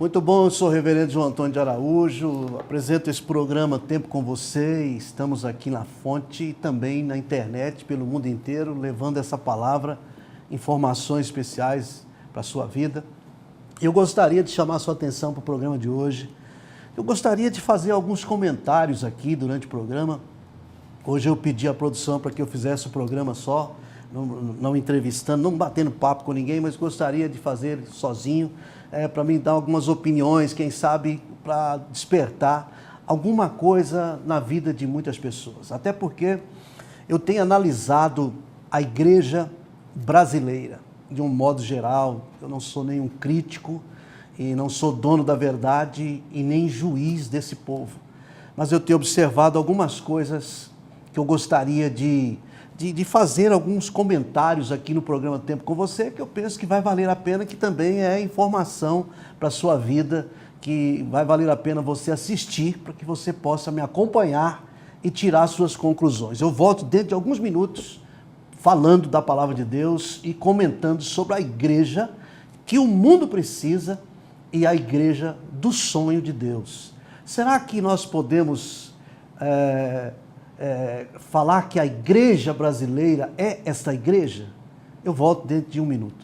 Muito bom, eu sou o reverendo João Antônio de Araújo, apresento esse programa Tempo com Você, estamos aqui na Fonte e também na internet, pelo mundo inteiro, levando essa palavra, informações especiais para a sua vida. Eu gostaria de chamar a sua atenção para o programa de hoje. Eu gostaria de fazer alguns comentários aqui durante o programa. Hoje eu pedi à produção para que eu fizesse o programa só, não entrevistando, não batendo papo com ninguém, mas gostaria de fazer sozinho, para mim dar algumas opiniões, quem sabe para despertar alguma coisa na vida de muitas pessoas. Até porque eu tenho analisado a igreja brasileira, de um modo geral. Eu não sou nenhum crítico e não sou dono da verdade e nem juiz desse povo. Mas eu tenho observado algumas coisas que eu gostaria de fazer alguns comentários aqui no programa Tempo com Você, que eu penso que vai valer a pena, que também é informação para a sua vida, que vai valer a pena você assistir, para que você possa me acompanhar e tirar suas conclusões. Eu volto dentro de alguns minutos falando da palavra de Deus e comentando sobre a igreja que o mundo precisa e a igreja do sonho de Deus. Será que nós podemos falar que a igreja brasileira é esta igreja? Eu volto dentro de um minuto.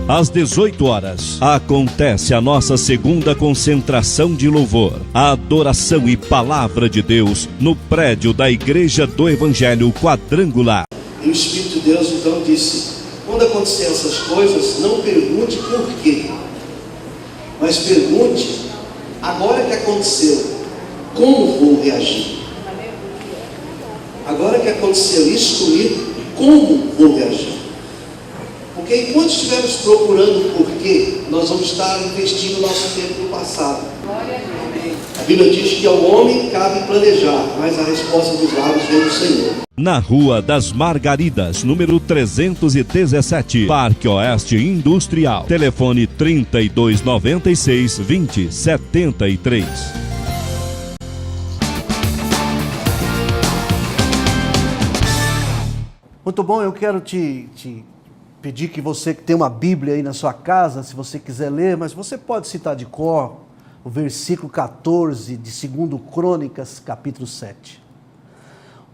Às 18 horas, acontece a nossa segunda concentração de louvor, a adoração e palavra de Deus no prédio da Igreja do Evangelho Quadrangular. E o Espírito de Deus então disse: quando acontecer essas coisas, não pergunte por quê, mas pergunte, agora que aconteceu, como vou reagir? Agora que aconteceu isso comigo, como vou reagir? Porque enquanto estivermos procurando o porquê, nós vamos estar investindo nosso tempo no passado. A Bíblia diz que ao homem cabe planejar, mas a resposta dos lábios vem do Senhor. Na Rua das Margaridas, número 317, Parque Oeste Industrial. Telefone 3296-2073. Muito bom, eu quero te pedir que você que tem uma Bíblia aí na sua casa, se você quiser ler, mas você pode citar de cor o versículo 14 de 2 Crônicas, capítulo 7.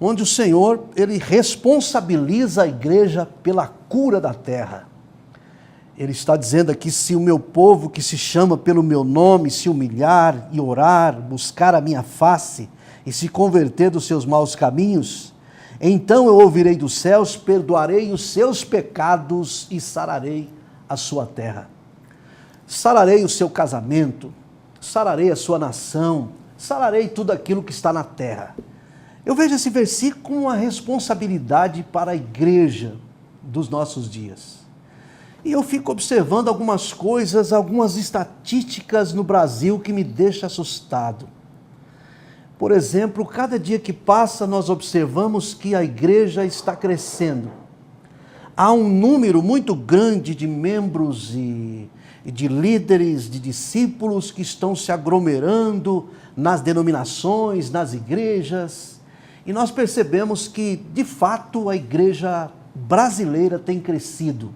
Onde o Senhor, Ele responsabiliza a igreja pela cura da terra. Ele está dizendo aqui: se o meu povo que se chama pelo meu nome se humilhar e orar, buscar a minha face e se converter dos seus maus caminhos, então eu ouvirei dos céus, perdoarei os seus pecados e sararei a sua terra. Sararei o seu casamento, sararei a sua nação, sararei tudo aquilo que está na terra. Eu vejo esse versículo como uma responsabilidade para a igreja dos nossos dias. E eu fico observando algumas coisas, algumas estatísticas no Brasil que me deixam assustado. Por exemplo, cada dia que passa nós observamos que a igreja está crescendo. Há um número muito grande de membros e de líderes, de discípulos que estão se aglomerando nas denominações, nas igrejas. E nós percebemos que, de fato, a igreja brasileira tem crescido.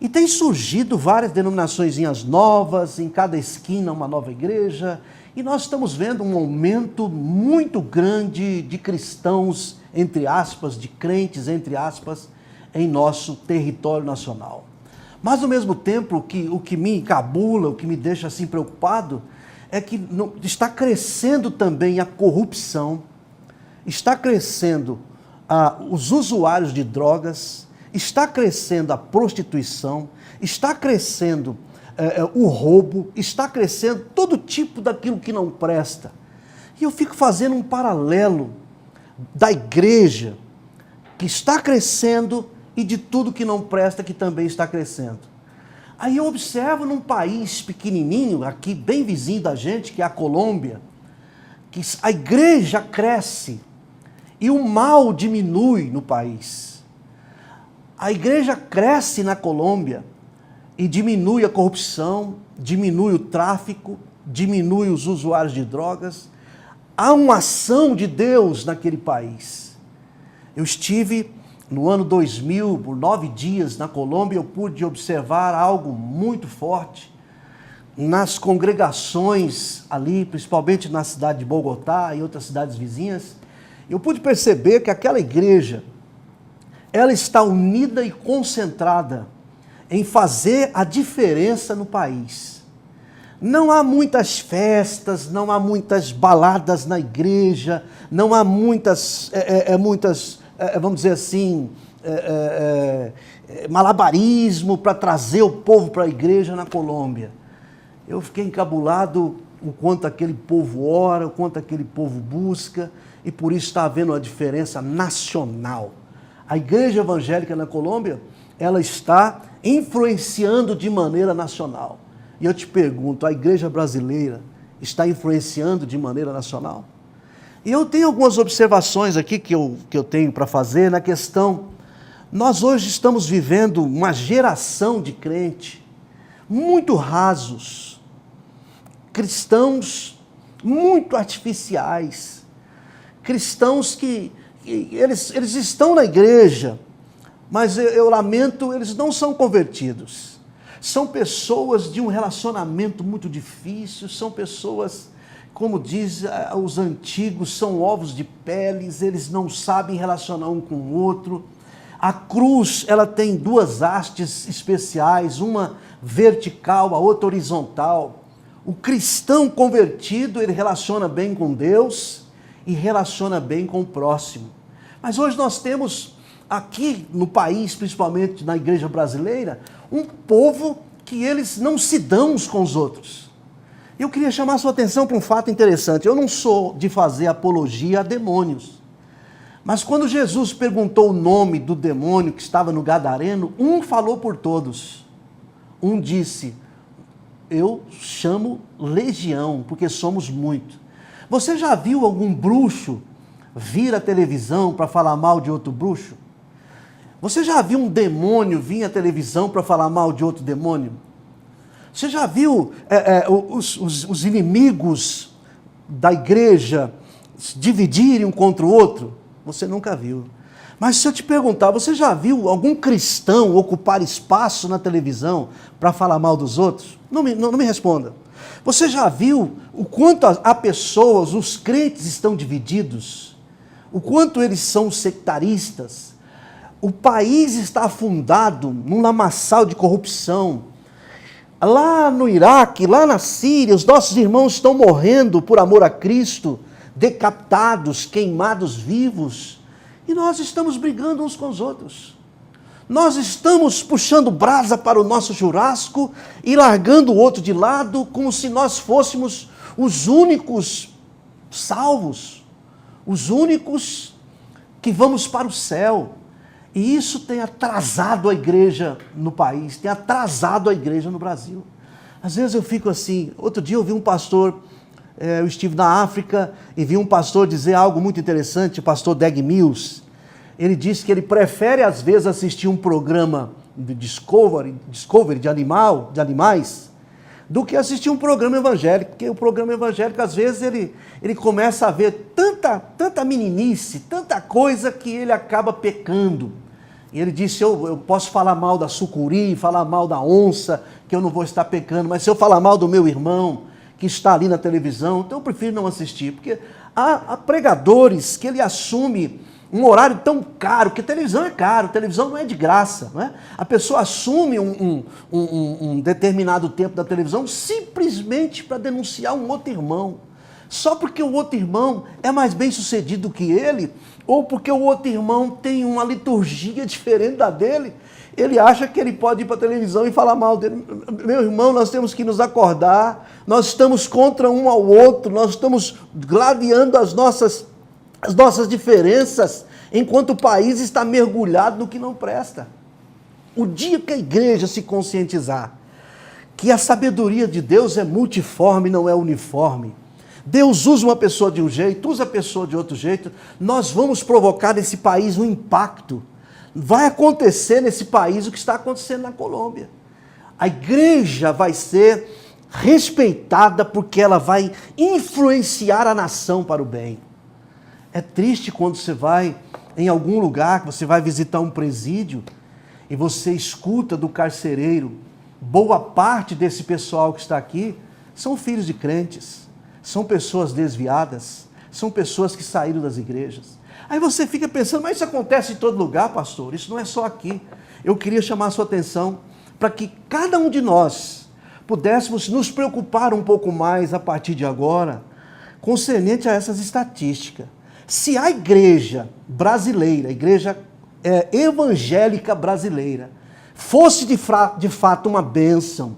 E tem surgido várias denominaçõezinhas novas, em cada esquina uma nova igreja. E nós estamos vendo um aumento muito grande de cristãos, entre aspas, de crentes, entre aspas, em nosso território nacional. Mas, ao mesmo tempo, o que me encabula, o que me deixa assim preocupado, é que está crescendo também a corrupção, está crescendo os usuários de drogas, está crescendo a prostituição, está crescendo o roubo, está crescendo todo tipo daquilo que não presta. E eu fico fazendo um paralelo da igreja que está crescendo e de tudo que não presta que também está crescendo. Aí eu observo num país pequenininho, aqui bem vizinho da gente, que é a Colômbia, que a igreja cresce e o mal diminui no país. A igreja cresce na Colômbia e diminui a corrupção, diminui o tráfico, diminui os usuários de drogas. Há uma ação de Deus naquele país. Eu estive no ano 2000, por 9 dias na Colômbia, eu pude observar algo muito forte nas congregações ali, principalmente na cidade de Bogotá e outras cidades vizinhas. Eu pude perceber que aquela igreja, ela está unida e concentrada em fazer a diferença no país. Não há muitas festas, não há muitas baladas na igreja, não há muitas, vamos dizer assim, malabarismo para trazer o povo para a igreja na Colômbia. Eu fiquei encabulado o quanto aquele povo ora, o quanto aquele povo busca, e por isso está havendo uma diferença nacional. A igreja evangélica na Colômbia, ela está influenciando de maneira nacional. E eu te pergunto, a igreja brasileira está influenciando de maneira nacional? E eu tenho algumas observações aqui que eu tenho para fazer na questão. Nós hoje estamos vivendo uma geração de crente muito rasos, cristãos muito artificiais, cristãos que eles estão na igreja, mas eu lamento, eles não são convertidos. São pessoas de um relacionamento muito difícil, são pessoas, como diz os antigos, são ovos de peles, eles não sabem relacionar um com o outro. A cruz, ela tem duas hastes especiais, uma vertical, a outra horizontal. O cristão convertido, ele relaciona bem com Deus e relaciona bem com o próximo. Mas hoje nós temos aqui no país, principalmente na igreja brasileira, um povo que eles não se dão uns com os outros. Eu queria chamar a sua atenção para um fato interessante. Eu não sou de fazer apologia a demônios. Mas quando Jesus perguntou o nome do demônio que estava no Gadareno, um falou por todos. Um disse, eu chamo legião, porque somos muito. Você já viu algum bruxo vir à televisão para falar mal de outro bruxo? Você já viu um demônio vir à televisão para falar mal de outro demônio? Você já viu os inimigos da igreja se dividirem um contra o outro? Você nunca viu. Mas se eu te perguntar, você já viu algum cristão ocupar espaço na televisão para falar mal dos outros? Não me responda. Você já viu o quanto há pessoas, os crentes estão divididos? O quanto eles são sectaristas? O país está afundado num lamaçal de corrupção. Lá no Iraque, lá na Síria, os nossos irmãos estão morrendo por amor a Cristo, decapitados, queimados vivos, e nós estamos brigando uns com os outros. Nós estamos puxando brasa para o nosso churrasco e largando o outro de lado, como se nós fôssemos os únicos salvos, os únicos que vamos para o céu. E isso tem atrasado a igreja no país, tem atrasado a igreja no Brasil. Às vezes eu fico assim, outro dia eu vi um pastor, eu estive na África e vi um pastor dizer algo muito interessante, o pastor Dag Mills. Ele disse que ele prefere às vezes assistir um programa de Discovery de animais, do que assistir um programa evangélico, porque o programa evangélico às vezes ele começa a ver tanta meninice, tanta coisa que ele acaba pecando. E ele disse, eu posso falar mal da sucuri, falar mal da onça, que eu não vou estar pecando, mas se eu falar mal do meu irmão, que está ali na televisão, então eu prefiro não assistir, porque há pregadores que ele assume um horário tão caro, porque televisão é caro, televisão não é de graça, não é? A pessoa assume um determinado tempo da televisão simplesmente para denunciar um outro irmão. Só porque o outro irmão é mais bem sucedido que ele, ou porque o outro irmão tem uma liturgia diferente da dele, ele acha que ele pode ir para a televisão e falar mal dele. Meu irmão, nós temos que nos acordar, nós estamos contra um ao outro, nós estamos gladiando as nossas diferenças, enquanto o país está mergulhado no que não presta. O dia que a igreja se conscientizar que a sabedoria de Deus é multiforme, não é uniforme, Deus usa uma pessoa de um jeito, usa a pessoa de outro jeito, nós vamos provocar nesse país um impacto. Vai acontecer nesse país o que está acontecendo na Colômbia. A igreja vai ser respeitada porque ela vai influenciar a nação para o bem. É triste quando você vai em algum lugar, que você vai visitar um presídio, e você escuta do carcereiro, boa parte desse pessoal que está aqui são filhos de crentes, são pessoas desviadas, são pessoas que saíram das igrejas. Aí você fica pensando, mas isso acontece em todo lugar, pastor, isso não é só aqui. Eu queria chamar a sua atenção para que cada um de nós pudéssemos nos preocupar um pouco mais a partir de agora, concernente a essas estatísticas. Se a igreja brasileira, a igreja evangélica brasileira, fosse de fato uma bênção,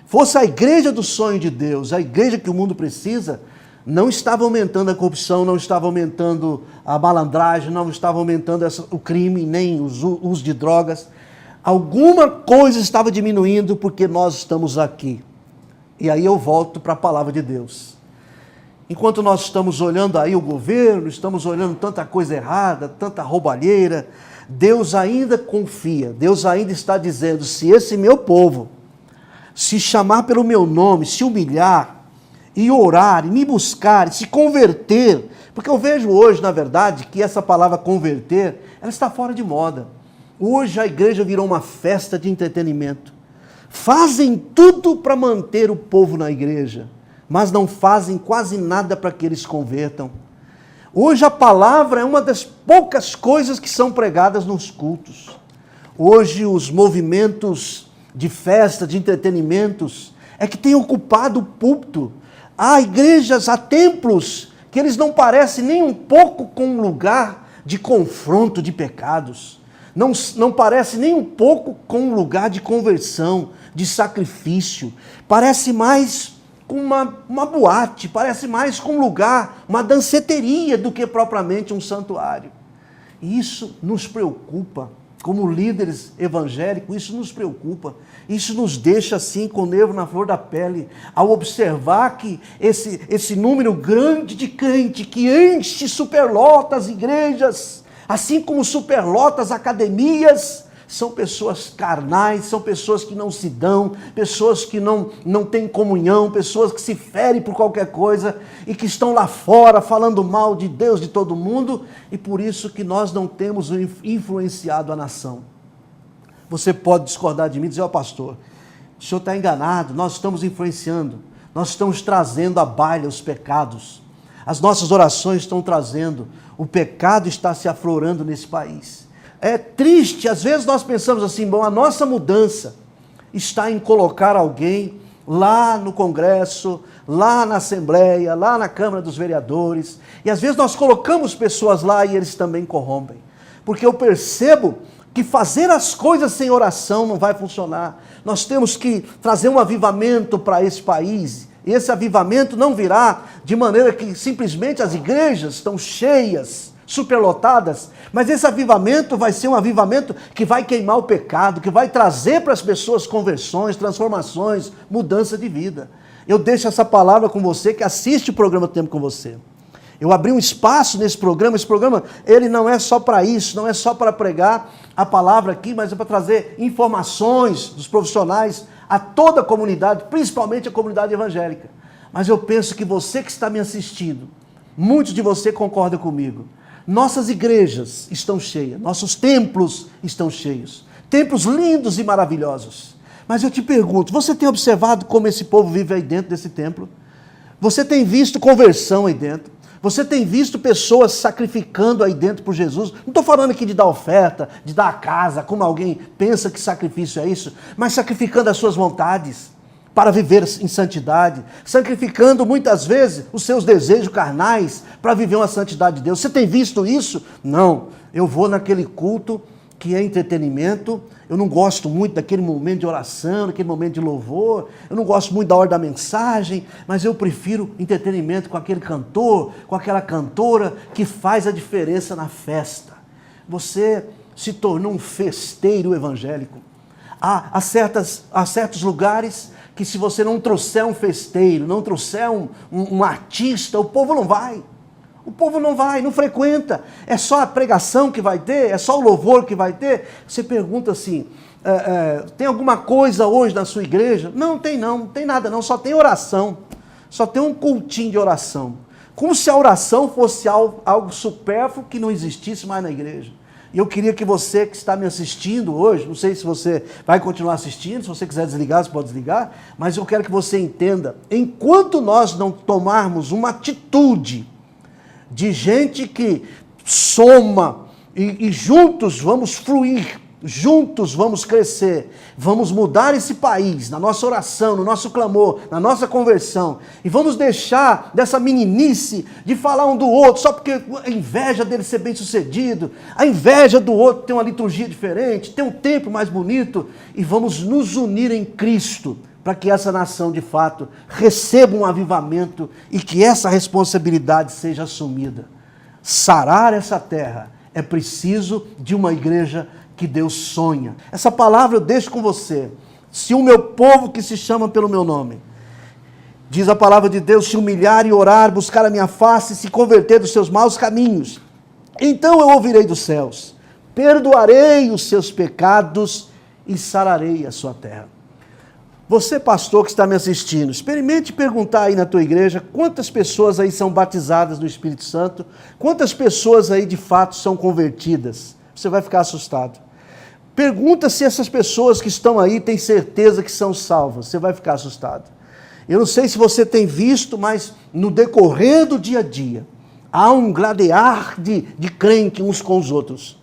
fosse a igreja do sonho de Deus, a igreja que o mundo precisa, não estava aumentando a corrupção, não estava aumentando a malandragem, não estava aumentando o crime, nem o uso de drogas. Alguma coisa estava diminuindo porque nós estamos aqui. E aí eu volto para a palavra de Deus. Enquanto nós estamos olhando aí o governo, estamos olhando tanta coisa errada, tanta roubalheira, Deus ainda confia, Deus ainda está dizendo, se esse meu povo se chamar pelo meu nome, se humilhar, e orar, e me buscar, e se converter, porque eu vejo hoje, na verdade, que essa palavra converter, ela está fora de moda. Hoje a igreja virou uma festa de entretenimento. Fazem tudo para manter o povo na igreja, mas não fazem quase nada para que eles convertam. Hoje a palavra é uma das poucas coisas que são pregadas nos cultos. Hoje os movimentos de festa, de entretenimentos, é que têm ocupado o púlpito. Há igrejas, há templos, que eles não parecem nem um pouco com um lugar de confronto de pecados. Não parece nem um pouco com um lugar de conversão, de sacrifício. Parece mais com uma boate, parece mais com um lugar, uma danceteria, do que propriamente um santuário. E isso nos preocupa. Como líderes evangélicos, isso nos preocupa, isso nos deixa assim com o nervo na flor da pele, ao observar que esse número grande de crente que enche, superlota as igrejas, assim como superlota as academias, são pessoas carnais, são pessoas que não se dão, pessoas que não têm comunhão, pessoas que se ferem por qualquer coisa e que estão lá fora falando mal de Deus, de todo mundo, e por isso que nós não temos influenciado a nação. Você pode discordar de mim e dizer, pastor, o senhor está enganado, nós estamos influenciando, nós estamos trazendo à baila os pecados, as nossas orações estão trazendo, o pecado está se aflorando nesse país. É triste, às vezes nós pensamos assim, a nossa mudança está em colocar alguém lá no Congresso, lá na Assembleia, lá na Câmara dos Vereadores, e às vezes nós colocamos pessoas lá e eles também corrompem, porque eu percebo que fazer as coisas sem oração não vai funcionar. Nós temos que trazer um avivamento para esse país, e esse avivamento não virá de maneira que simplesmente as igrejas estão cheias, superlotadas, mas esse avivamento vai ser um avivamento que vai queimar o pecado, que vai trazer para as pessoas conversões, transformações, mudança de vida. Eu deixo essa palavra com você que assiste o programa Tempo com Você. Eu abri um espaço nesse programa, esse programa ele não é só para isso, não é só para pregar a palavra aqui, mas é para trazer informações dos profissionais a toda a comunidade, principalmente a comunidade evangélica. Mas eu penso que você que está me assistindo, muitos de você concordam comigo. Nossas igrejas estão cheias, nossos templos estão cheios, templos lindos e maravilhosos. Mas eu te pergunto, você tem observado como esse povo vive aí dentro desse templo? Você tem visto conversão aí dentro? Você tem visto pessoas sacrificando aí dentro por Jesus? Não estou falando aqui de dar oferta, de dar a casa, como alguém pensa que sacrifício é isso, mas sacrificando as suas vontades para viver em santidade, sacrificando muitas vezes os seus desejos carnais para viver uma santidade de Deus. Você tem visto isso? Não. Eu vou naquele culto que é entretenimento, eu não gosto muito daquele momento de oração, daquele momento de louvor, eu não gosto muito da hora da mensagem, mas eu prefiro entretenimento com aquele cantor, com aquela cantora que faz a diferença na festa. Você se tornou um festeiro evangélico. Há certos lugares que se você não trouxer um festeiro, não trouxer um artista, o povo não vai. O povo não vai, não frequenta. É só a pregação que vai ter? É só o louvor que vai ter? Você pergunta assim, tem alguma coisa hoje na sua igreja? Não tem nada não, só tem oração. Só tem um cultinho de oração. Como se a oração fosse algo supérfluo que não existisse mais na igreja. E eu queria que você que está me assistindo hoje, não sei se você vai continuar assistindo, se você quiser desligar, você pode desligar, mas eu quero que você entenda, enquanto nós não tomarmos uma atitude de gente que soma e juntos vamos fluir, juntos vamos crescer, vamos mudar esse país, na nossa oração, no nosso clamor, na nossa conversão, e vamos deixar dessa meninice de falar um do outro, só porque a inveja dele ser bem sucedido, a inveja do outro ter uma liturgia diferente, ter um templo mais bonito, e vamos nos unir em Cristo, para que essa nação de fato receba um avivamento e que essa responsabilidade seja assumida. Sarar essa terra é preciso de uma igreja que Deus sonha. Essa palavra eu deixo com você. Se o meu povo que se chama pelo meu nome, diz a palavra de Deus, se humilhar e orar, buscar a minha face e se converter dos seus maus caminhos, então eu ouvirei dos céus, perdoarei os seus pecados e sararei a sua terra. Você, pastor que está me assistindo, experimente perguntar aí na tua igreja quantas pessoas aí são batizadas no Espírito Santo, quantas pessoas aí de fato são convertidas. Você vai ficar assustado. Pergunta se essas pessoas que estão aí têm certeza que são salvas. Você vai ficar assustado. Eu não sei se você tem visto, mas no decorrer do dia a dia, há um gladear de crente uns com os outros.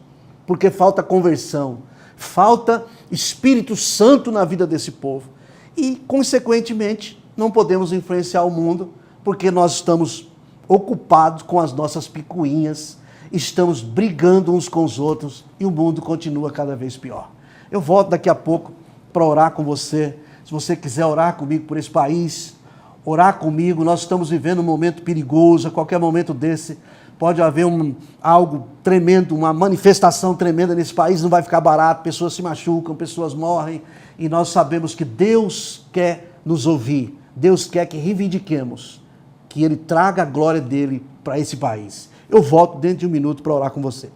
Porque falta conversão, falta Espírito Santo na vida desse povo. E, consequentemente, não podemos influenciar o mundo, porque nós estamos ocupados com as nossas picuinhas, estamos brigando uns com os outros e o mundo continua cada vez pior. Eu volto daqui a pouco para orar com você. Se você quiser orar comigo por esse país, orar comigo, nós estamos vivendo um momento perigoso, a qualquer momento desse pode haver algo tremendo, uma manifestação tremenda nesse país, não vai ficar barato, pessoas se machucam, pessoas morrem, e nós sabemos que Deus quer nos ouvir, Deus quer que reivindiquemos, que Ele traga a glória dEle para esse país. Eu volto dentro de um minuto para orar com você.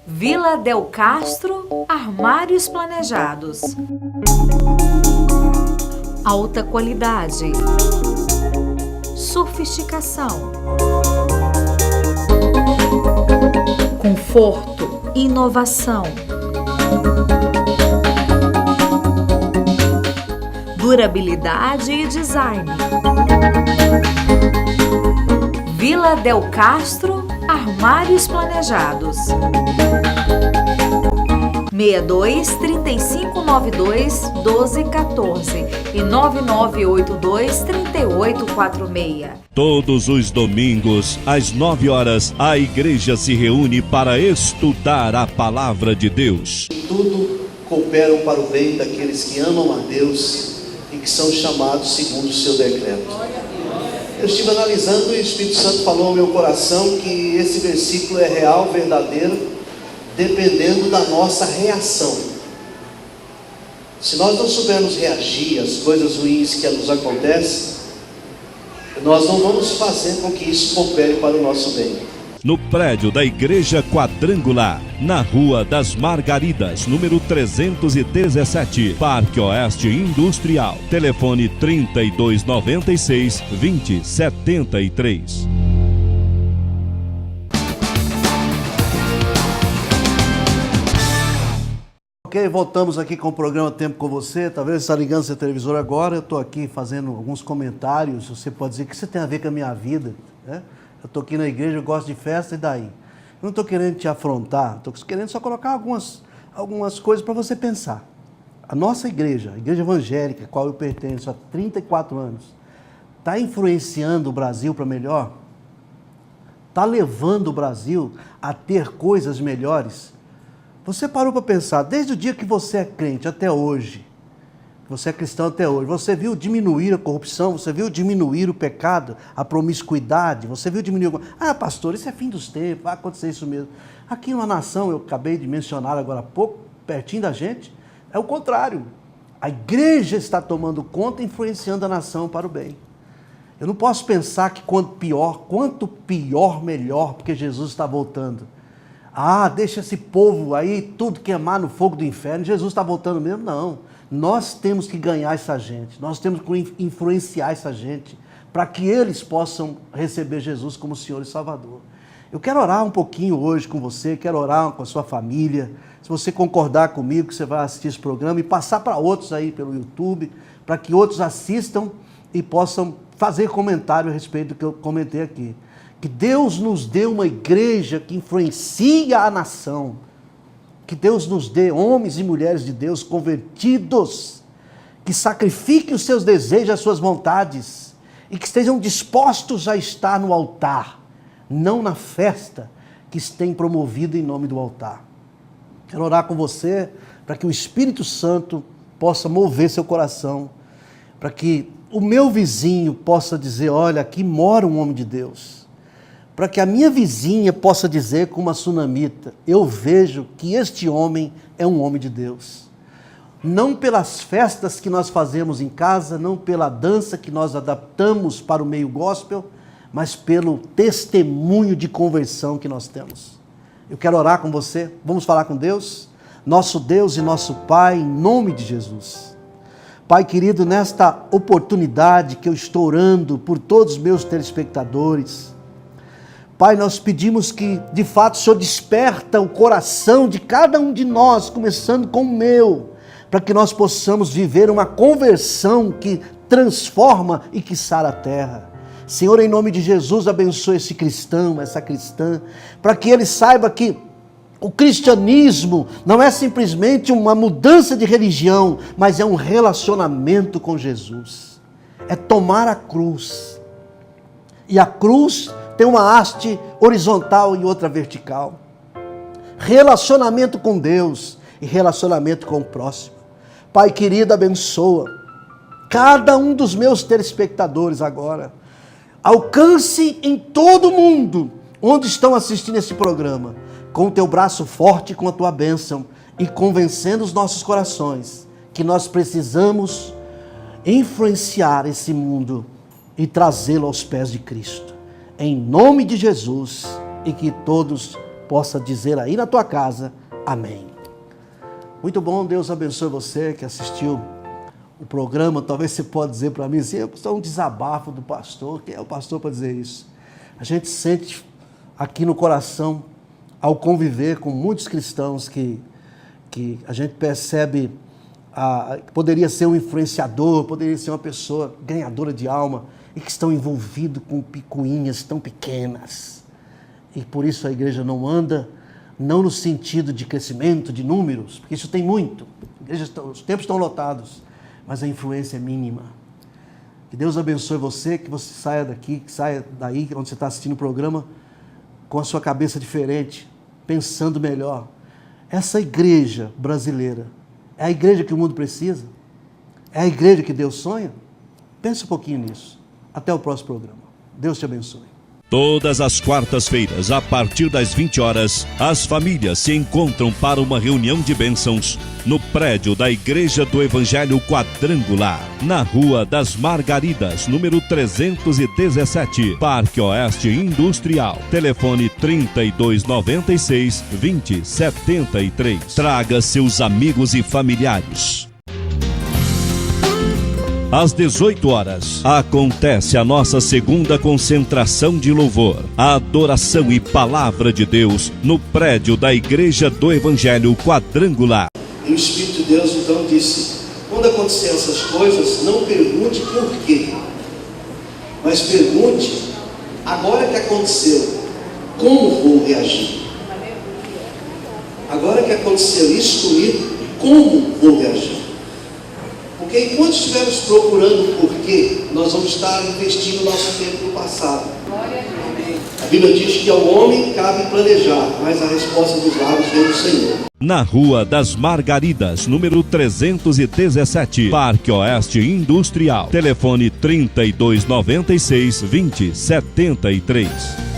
Vila Del Castro, armários planejados. Alta qualidade. Sofisticação. Conforto, inovação. Durabilidade e design. Vila Del Castro, armários planejados. 62 3592 1214 e 9982 3846. Todos os domingos, às 9 horas, a igreja se reúne para estudar a palavra de Deus. Tudo cooperam para o bem daqueles que amam a Deus e que são chamados segundo o seu decreto. Eu estive analisando e o Espírito Santo falou ao meu coração que esse versículo é real, verdadeiro, dependendo da nossa reação. Se nós não soubermos reagir às coisas ruins que nos acontecem, nós não vamos fazer com que isso coopere para o nosso bem. No prédio da Igreja Quadrangular, na Rua das Margaridas, número 317, Parque Oeste Industrial. Telefone 3296-2073. Ok, voltamos aqui com o programa Tempo com Você. Talvez você está ligando seu televisor agora. Eu estou aqui fazendo alguns comentários. Você pode dizer, o que isso tem a ver com a minha vida? Né? Eu estou aqui na igreja, eu gosto de festa, e daí? Eu não estou querendo te afrontar, estou querendo só colocar algumas coisas para você pensar. A nossa igreja, a igreja evangélica, a qual eu pertenço há 34 anos, está influenciando o Brasil para melhor? Está levando o Brasil a ter coisas melhores? Você parou para pensar, desde o dia que você é crente até hoje, você é cristão até hoje, você viu diminuir a corrupção, você viu diminuir o pecado, a promiscuidade, você viu diminuir... Ah, pastor, isso é fim dos tempos, vai acontecer isso mesmo. Aqui numa nação, eu acabei de mencionar agora há pouco, pertinho da gente, é o contrário. A igreja está tomando conta, influenciando a nação para o bem. Eu não posso pensar que quanto pior, melhor, porque Jesus está voltando. Deixa esse povo aí tudo queimar no fogo do inferno, Jesus está voltando mesmo. Não, nós temos que ganhar essa gente, nós temos que influenciar essa gente, para que eles possam receber Jesus como Senhor e Salvador. Eu quero orar um pouquinho hoje com você, quero orar com a sua família. Se você concordar comigo que você vai assistir esse programa e passar para outros aí pelo YouTube, para que outros assistam e possam fazer comentário a respeito do que eu comentei aqui. Que Deus nos dê uma igreja que influencia a nação. Que Deus nos dê homens e mulheres de Deus convertidos, que sacrifiquem os seus desejos, as suas vontades, e que estejam dispostos a estar no altar, não na festa que tem promovido em nome do altar. Quero orar com você para que o Espírito Santo possa mover seu coração, para que o meu vizinho possa dizer, olha, aqui mora um homem de Deus. Para que a minha vizinha possa dizer com uma sunamita, eu vejo que este homem é um homem de Deus. Não pelas festas que nós fazemos em casa, não pela dança que nós adaptamos para o meio gospel, mas pelo testemunho de conversão que nós temos. Eu quero orar com você, vamos falar com Deus? Nosso Deus e nosso Pai, em nome de Jesus. Pai querido, nesta oportunidade que eu estou orando por todos os meus telespectadores, Pai, nós pedimos que, de fato, o Senhor desperta o coração de cada um de nós, começando com o meu, para que nós possamos viver uma conversão que transforma e que sara a terra. Senhor, em nome de Jesus, abençoe esse cristão, essa cristã, para que ele saiba que o cristianismo não é simplesmente uma mudança de religião, mas é um relacionamento com Jesus. É tomar a cruz. E a cruz tem uma haste horizontal e outra vertical. Relacionamento com Deus e relacionamento com o próximo. Pai querido, abençoa cada um dos meus telespectadores agora. Alcance em todo o mundo onde estão assistindo esse programa, com o teu braço forte e com a tua bênção, e convencendo os nossos corações que nós precisamos influenciar esse mundo e trazê-lo aos pés de Cristo. Em nome de Jesus, e que todos possam dizer aí na tua casa, amém. Muito bom, Deus abençoe você que assistiu o programa. Talvez você possa dizer para mim assim, é um desabafo do pastor. Quem é o pastor para dizer isso? A gente sente aqui no coração, ao conviver com muitos cristãos que a gente percebe que poderia ser um influenciador, poderia ser uma pessoa ganhadora de alma, e que estão envolvidos com picuinhas tão pequenas. E por isso a igreja não anda, não no sentido de crescimento, de números, porque isso tem muito. Os tempos estão lotados, mas a influência é mínima. Que Deus abençoe você, que você saia daqui, que saia daí, onde você está assistindo o programa, com a sua cabeça diferente, pensando melhor. Essa igreja brasileira é a igreja que o mundo precisa? É a igreja que Deus sonha? Pense um pouquinho nisso. Até o próximo programa. Deus te abençoe. Todas as quartas-feiras, a partir das 20 horas, as famílias se encontram para uma reunião de bênçãos no prédio da Igreja do Evangelho Quadrangular, na Rua das Margaridas, número 317, Parque Oeste Industrial. Telefone 3296-2073. Traga seus amigos e familiares. Às 18 horas, acontece a nossa segunda concentração de louvor, a adoração e palavra de Deus no prédio da Igreja do Evangelho Quadrangular. E o Espírito de Deus então disse, quando acontecerem essas coisas, não pergunte por quê, mas pergunte, agora que aconteceu, como vou reagir? Agora que aconteceu isso comigo, como vou reagir? Porque enquanto estivermos procurando o porquê, nós vamos estar investindo nosso tempo no passado. A Bíblia diz que ao homem cabe planejar, mas a resposta dos lábios vem do Senhor. Na Rua das Margaridas, número 317, Parque Oeste Industrial. Telefone 3296-2073.